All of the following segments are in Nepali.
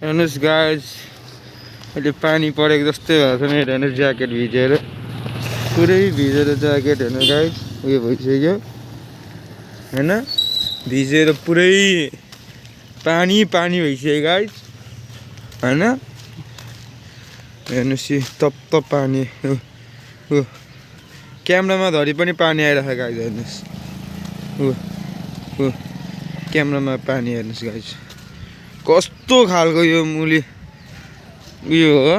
हेर्नुहोस् गाइज अहिले पानी परेको जस्तै भएको छ मेरो हेर्नुहोस् ज्याकेट भिजेर पुरै भिजेर ज्याकेट हेर्नु गाइज उयो भइसक्यो होइन भिजेर पुरै पानी भइसक्यो गाइज होइन हेर्नुहोस् तप पानी क्यामेरामा धरि पनि पानी आइरहेको गाइज हेर्नुहोस् क्यामेरामा पानी हेर्नुहोस् गाइज कस्तो खालको यो मुली उयो हो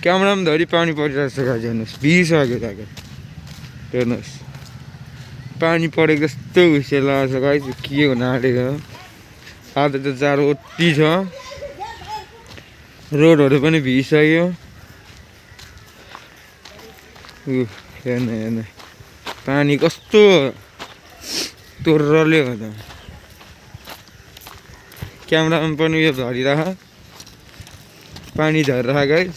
क्यामेरामा धरि पानी परिरहेको छ गाइज हेर्नुहोस् भिजिसक्यो ज्याकेट हेर्नुहोस् पानी परेको जस्तो उइसो लाग्छ गाइज के हुन आँटेको आज त जाडो अति छ रोडहरू पनि भिजिसक्यो हेर्नु पानी कस्तो तोर्रले हो त क्यामेरामा पनि उयो झरिरह पानी झरिरह गाइज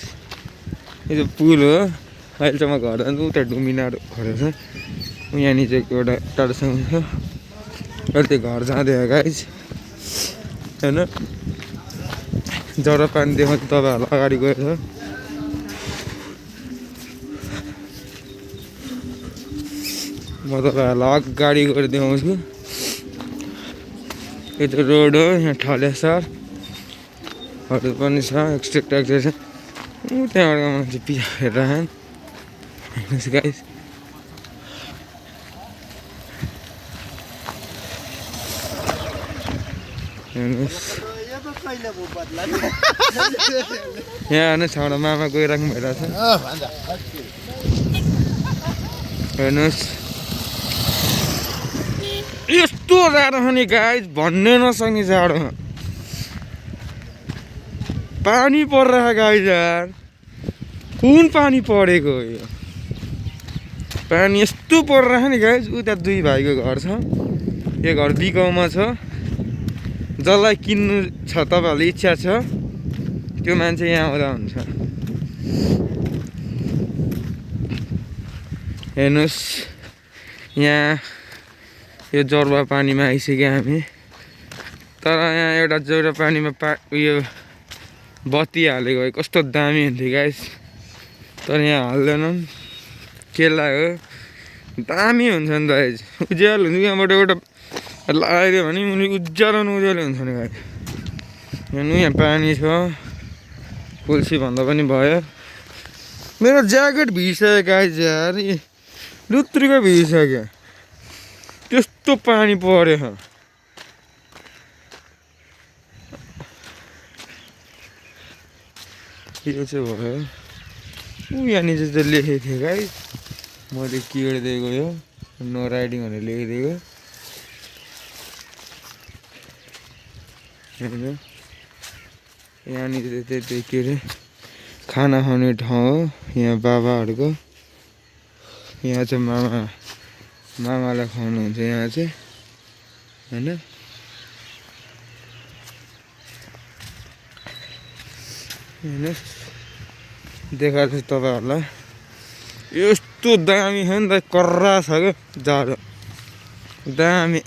यो पुल हो अहिलेसम्म घर जान्छ उता डुमिनार घर छ यहाँनिर चाहिँ एउटा टाढोसँग छ अहिले त्यो घर जाँदै हो गाइज होइन जरा पानी देखाउँछु तपाईँहरूलाई अगाडि गएर म तपाईँहरूलाई अगाडि गएर देखाउँछु यो त रोड हो यहाँ ठलेसरहरू पनि छ एक्सट्रेक्टर छ त्यहाँबाट मान्छे पिया हेरेर हेर्नुहोस् गाइस हेर्नुहोस् यहाँ हेर्नुहोस् हाम्रो मामा गइराख्नु भइरहेछ हेर्नुहोस् यस्तो जाडो छ नि गाइस भन्नै नसक्ने जाडो पानी परिरहेको गाइस यार कुन पानी परेको यो पानी यस्तो परिरहेको नि गाइस उता दुई भाइको घर छ यो घर बिगाउँमा छ जसलाई किन्नु छ तपाईँहरूले इच्छा छ त्यो मान्छे यहाँ आउँदा हुन्छ हेर्नुहोस् यहाँ यो जरुवा पानीमा आइसक्यो हामी तर यहाँ एउटा जरुवा पानीमा उयो बत्ती हालेको भए कस्तो दामी हुन्थ्यो गाइस तर यहाँ हाल्दैनन् केला हो दामी हुन्छ नि त उज्यालो हुन्छ यहाँबाट एउटा लगाइदियो भने मुनि उज्यालो हुन्छ नि गाई हेर्नु यहाँ पानी छ कुल्सी भन्दा पनि भयो मेरो ज्याकेट भिजिसक्यो गाइस यार लुत्रिको भिजिसक्यो त्यस्तो पानी पर्यो यो चाहिँ भयो यहाँनिर चाहिँ लेखेको थिएँ गाइस मैले किडिदिएको यो नो राइडिङ भनेर लेखिदिएको यहाँनिर चाहिँ के अरे खाना खाने ठाउँ हो यहाँ बाबाहरूको यहाँ चाहिँ मामालाई खुवाउनुहुन्छ यहाँ चाहिँ होइन हेर्नुहोस् देखाएको छु तपाईँहरूलाई यस्तो दामी छ नि त कर्रा छ क्या जाडो दामी